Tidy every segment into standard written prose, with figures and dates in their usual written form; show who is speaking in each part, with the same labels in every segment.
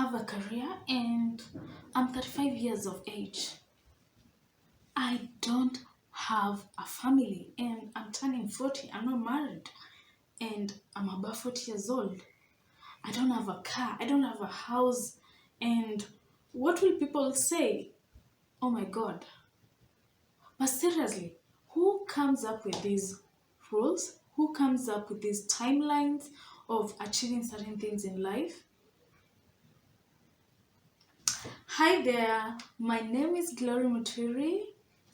Speaker 1: have a career and I'm 35 years of age. I don't have a family and I'm turning 40. I'm not married and I'm above 40 years old. I don't have a car. I don't have a house. And what will people say? Oh my God. But seriously, who comes up with these rules? Who comes up with these timelines of achieving certain things in life? Hi there, my name is Glory Muturi.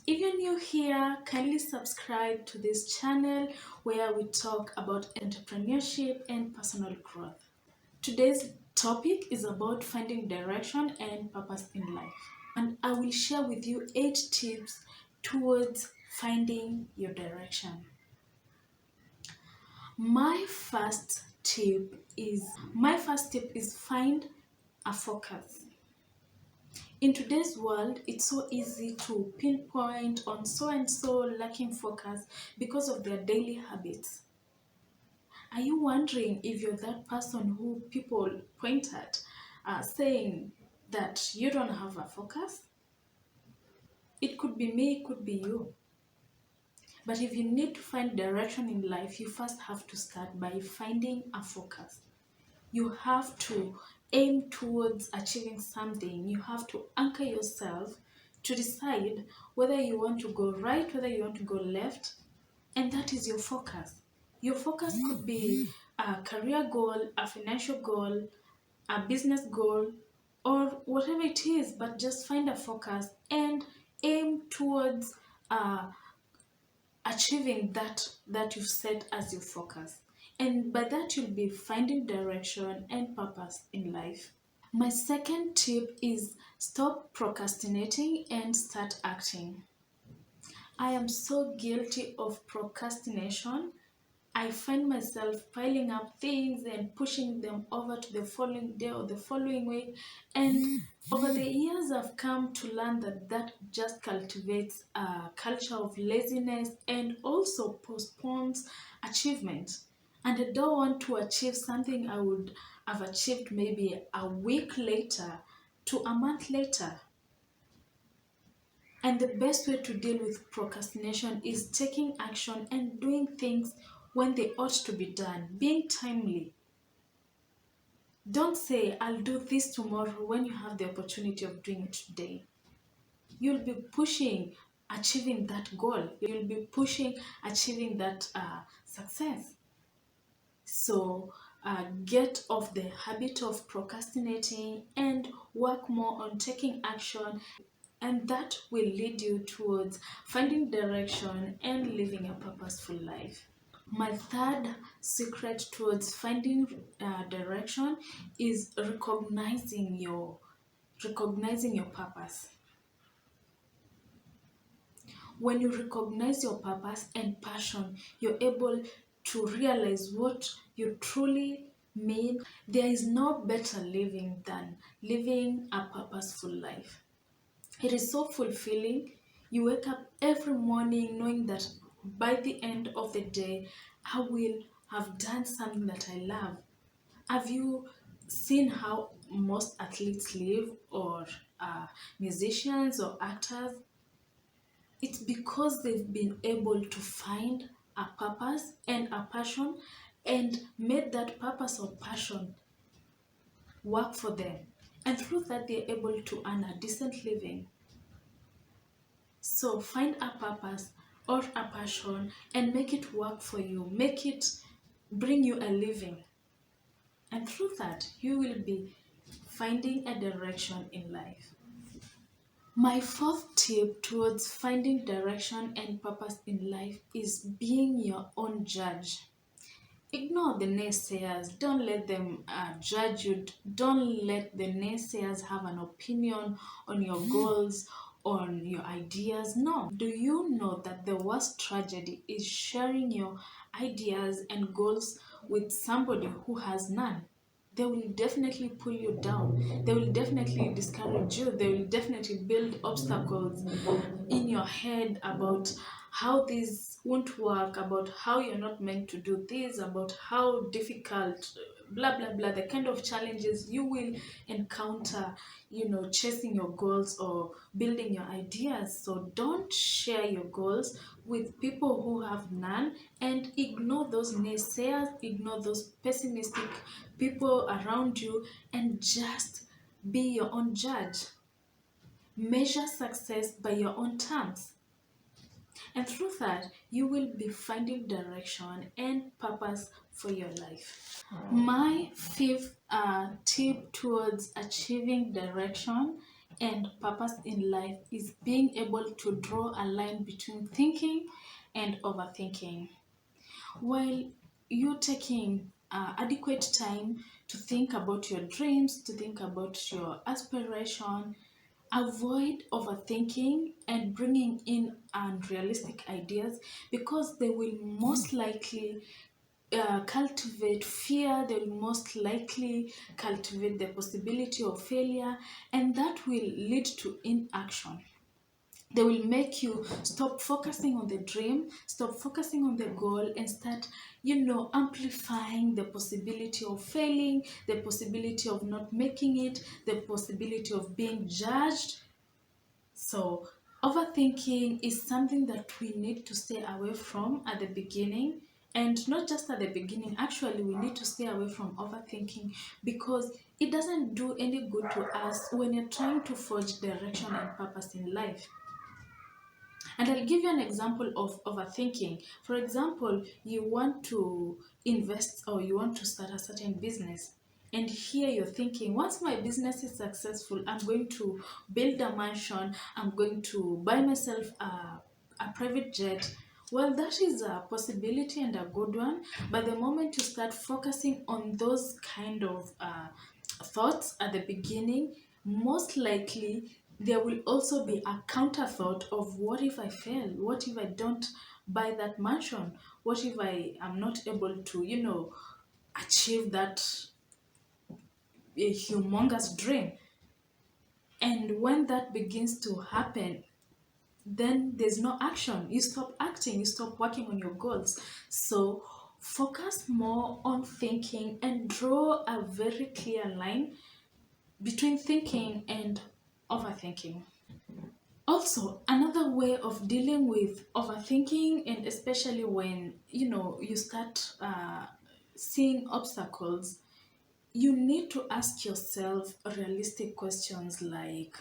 Speaker 1: If you're new here, kindly subscribe to this channel where we talk about entrepreneurship and personal growth. Today's topic is about finding direction and purpose in life. And I will share with you 8 tips towards finding your direction. My first tip is find a focus. In today's world, it's so easy to pinpoint on so and so lacking focus because of their daily habits. Are you wondering if you're that person who people point at saying that you don't have a focus? It could be me, it could be you. But if you need to find direction in life, you first have to start by finding a focus. You have to aim towards achieving something. You have to anchor yourself to decide whether you want to go right, whether you want to go left, and that is your focus. Your focus could be a career goal, a financial goal, a business goal, or whatever it is, but just find a focus and aim towards achieving that you've set as your focus. And by that, you'll be finding direction and purpose in life. My second tip is stop procrastinating and start acting. I am so guilty of procrastination. I find myself piling up things and pushing them over to the following day or the following week. And over the years, I've come to learn that just cultivates a culture of laziness and also postpones achievement. And I don't want to achieve something I would have achieved maybe a week later to a month later. And the best way to deal with procrastination is taking action and doing things when they ought to be done, being timely. Don't say, I'll do this tomorrow when you have the opportunity of doing it today. You'll be pushing achieving that goal. You'll be pushing achieving that success. So get off the habit of procrastinating and work more on taking action, and that will lead you towards finding direction and living a purposeful life. My third secret towards finding direction is recognizing your purpose. When you recognize your purpose and passion, you're able to realize what you truly mean. There is no better living than living a purposeful life. It is so fulfilling. You wake up every morning knowing that by the end of the day, I will have done something that I love. Have you seen how most athletes live, or musicians or actors? It's because they've been able to find a purpose and a passion and made that purpose or passion work for them. And through that, they're able to earn a decent living. So find a purpose or a passion and make it work for you. Make it bring you a living. And through that, you will be finding a direction in life. My fourth tip towards finding direction and purpose in life is being your own judge. Ignore the naysayers. Don't let them judge you. Don't let the naysayers have an opinion on your goals, on your ideas. No. Do you know that the worst tragedy is sharing your ideas and goals with somebody who has none? They will definitely pull you down. They will definitely discourage you. They will definitely build obstacles in your head about how this won't work, about how you're not meant to do this, about how difficult, blah blah blah, the kind of challenges you will encounter, chasing your goals or building your ideas. So don't share your goals with people who have none, and ignore those naysayers, ignore those pessimistic people around you, and just be your own judge. Measure success by your own terms. And through that, you will be finding direction and purpose for your life. My fifth tip towards achieving direction and purpose in life is being able to draw a line between thinking and overthinking. While you're taking adequate time to think about your dreams, to think about your aspiration, avoid overthinking and bringing in unrealistic ideas, because they will most likely cultivate fear, they will most likely cultivate the possibility of failure, and that will lead to inaction. They will make you stop focusing on the dream, stop focusing on the goal, and start, amplifying the possibility of failing, the possibility of not making it, the possibility of being judged. So, overthinking is something that we need to stay away from at the beginning. And not just at the beginning, actually, we need to stay away from overthinking, because it doesn't do any good to us when you're trying to forge direction and purpose in life. And I'll give you an example of overthinking. For example, you want to invest or you want to start a certain business. And here you're thinking, once my business is successful, I'm going to build a mansion, I'm going to buy myself a private jet. Well, that is a possibility and a good one. But the moment you start focusing on those kind of thoughts at the beginning, most likely there will also be a counter thought of, what if I fail? What if I don't buy that mansion? What if I am not able to, achieve that a humongous dream? And when that begins to happen, then there's no action. You stop acting, you stop working on your goals. So focus more on thinking and draw a very clear line between thinking and overthinking. Also, another way of dealing with overthinking, and especially when you start seeing obstacles, you need to ask yourself realistic questions like,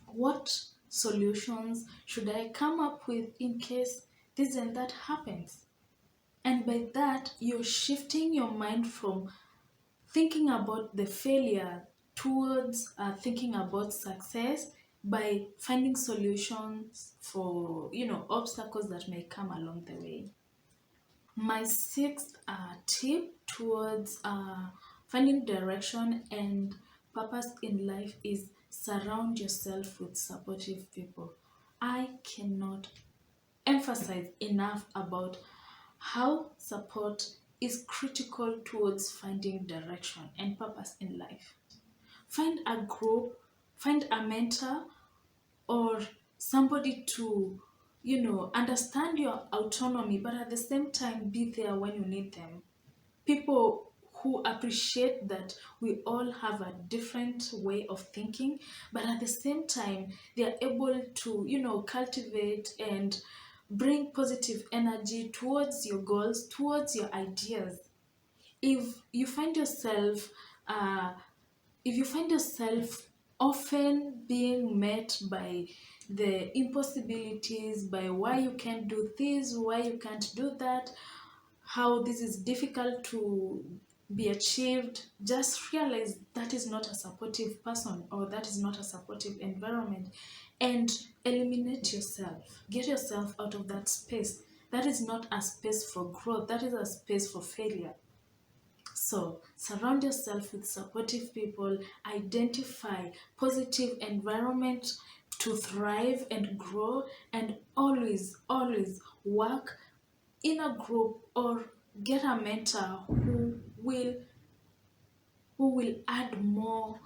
Speaker 1: what solutions should I come up with in case this and that happens? And by that, you're shifting your mind from thinking about the failure towards thinking about success, by finding solutions for obstacles that may come along the way. My sixth tip towards finding direction and purpose in life is surround yourself with supportive people. I cannot emphasize enough about how support is critical towards finding direction and purpose in life. Find a group, find a mentor, or somebody to, understand your autonomy, but at the same time be there when you need them. People who appreciate that we all have a different way of thinking, but at the same time they are able to cultivate and bring positive energy towards your goals, towards your ideas. if you find yourself uh, if you find yourself often being met by the impossibilities, by why you can't do this, why you can't do that, how this is difficult to be achieved, just realize that is not a supportive person, or that is not a supportive environment, and eliminate yourself. Get yourself out of that space. That is not a space for growth, that is a space for failure. So, surround yourself with supportive people, identify positive environment to thrive and grow, and always, always work in a group or get a mentor who will add more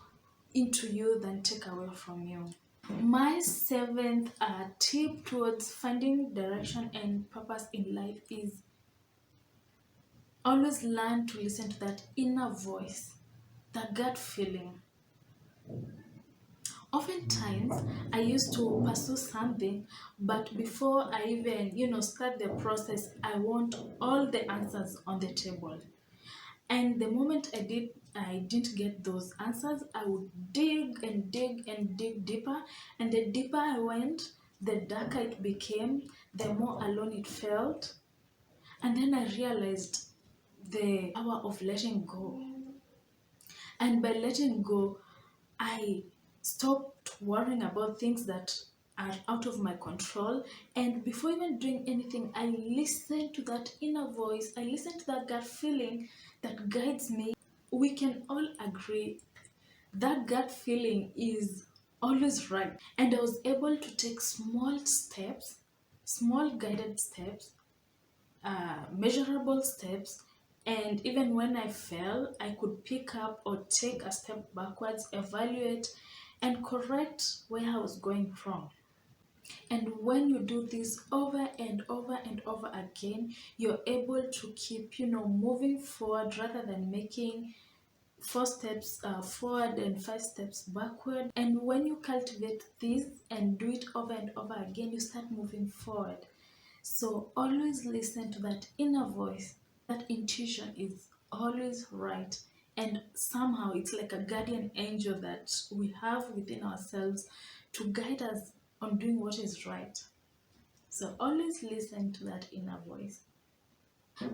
Speaker 1: into you than take away from you. My seventh tip towards finding direction and purpose in life is always learn to listen to that inner voice, that gut feeling. Oftentimes, I used to pursue something, but before I even, start the process, I want all the answers on the table. And the moment I didn't get those answers, I would dig and dig and dig deeper. And the deeper I went, the darker it became, the more alone it felt. And then I realized the power of letting go. And by letting go, I stopped worrying about things that are out of my control. And before even doing anything, I listen to that inner voice, I listen to that gut feeling that guides me. We can all agree that gut feeling is always right. And I was able to take small steps, small guided steps, measurable steps, and even when I fell, I could pick up or take a step backwards, evaluate, and correct where I was going wrong. And when you do this over and over and over again, you're able to keep, moving forward rather than making 4 steps forward and 5 steps backward. And when you cultivate this and do it over and over again, you start moving forward. So always listen to that inner voice. That intuition is always right. And somehow it's like a guardian angel that we have within ourselves to guide us on doing what is right. So always listen to that inner voice.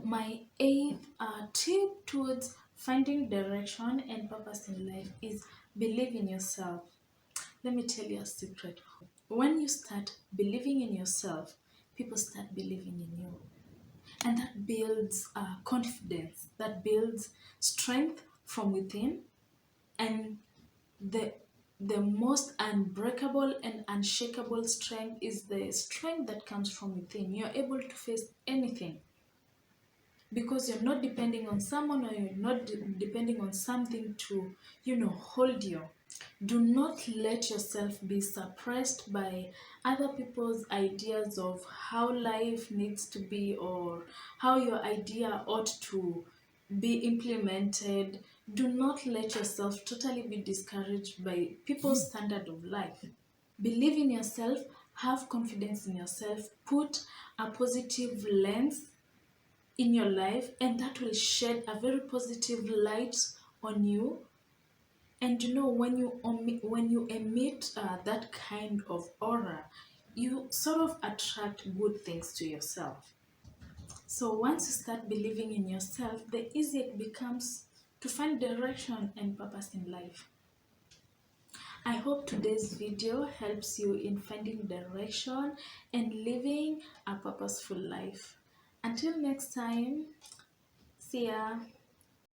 Speaker 1: My eighth tip towards finding direction and purpose in life is believe in yourself. Let me tell you a secret. When you start believing in yourself, people start believing in you. And that builds confidence, that builds strength from within. And the most unbreakable and unshakable strength is the strength that comes from within. You're able to face anything because you're not depending on someone, or you're not depending on something to, hold you. Do not let yourself be suppressed by other people's ideas of how life needs to be, or how your idea ought to be implemented. Do not let yourself totally be discouraged by people's standard of life. Believe in yourself, have confidence in yourself, put a positive lens in your life, and that will shed a very positive light on you. And when you emit that kind of aura, you sort of attract good things to yourself. So once you start believing in yourself, the easier it becomes to find direction and purpose in life. I hope today's video helps you in finding direction and living a purposeful life. Until next time, see ya.